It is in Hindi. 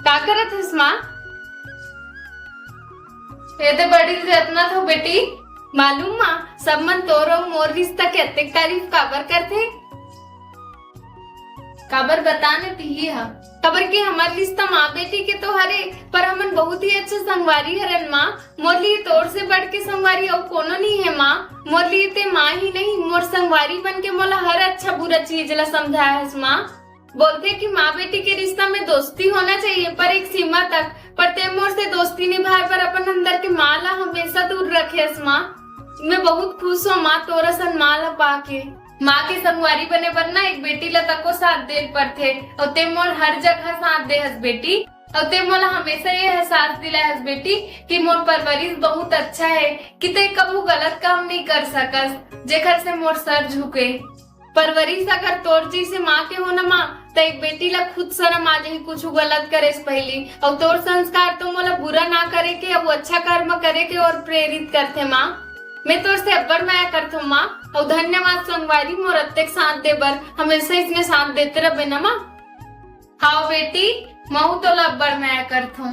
का करत हस माँ? ये बड़ी रत्ना थो बेटी। मालूम माँ, सब मन तोरो मोर रिश्ता के अत्ते तारीफ काबर करथे। काबर बताने ती हा खबर के हमार रिश्ता माँ बेटी के तो हरे, पर हमन बहुत ही अच्छा संगवारी हरन माँ। मोर लिए तोर से बढ़ के संगवारी और कोनो नहीं है माँ। मोर लिए ते माँ ही नहीं, मोर संगवारी बन के मोला हर अच्छा बुरा चीज ला समझाया है माँ। बोलते कि माँ बेटी के रिश्ता में दोस्ती होना चाहिए पर एक सीमा तक, पर ते मोर से दोस्ती निभाए पर अपन अंदर के माँ ला हमेशा दूर रखे माँ। मैं बहुत खुश हूँ माँ तोरा सन माँ ला पाके। माँ के संगवारी बने बर ना एक बेटी ला तको साथ दे पर थे और ते मोर हर जगह साथ दे हस बेटी। और ते मोला हमेशा ये एहसास दिलाया हस बेटी कि मोर परवरिश बहुत अच्छा है, कि ते कबू गलत काम नहीं कर सकस जेकर से मोर सर झुके। परवरिश अगर तोर जी से माँ के हो ना माँ, तो एक बेटी ला खुद शर्म आ जाही कुछ गलत करे से पहली। और तोर संस्कार तो मोला बुरा ना करे के अब अच्छा कर्म करे के और प्रेरित करते माँ। मैं तोर से अब्बड़ माया करथो माँ। और धन्यवाद संगवारी मोर अत्तेक साथ दे बर, हमेशा इसने साथ देते रहे ना माँ। हाँ बेटी, महू तो अब्बड़ माया करथो।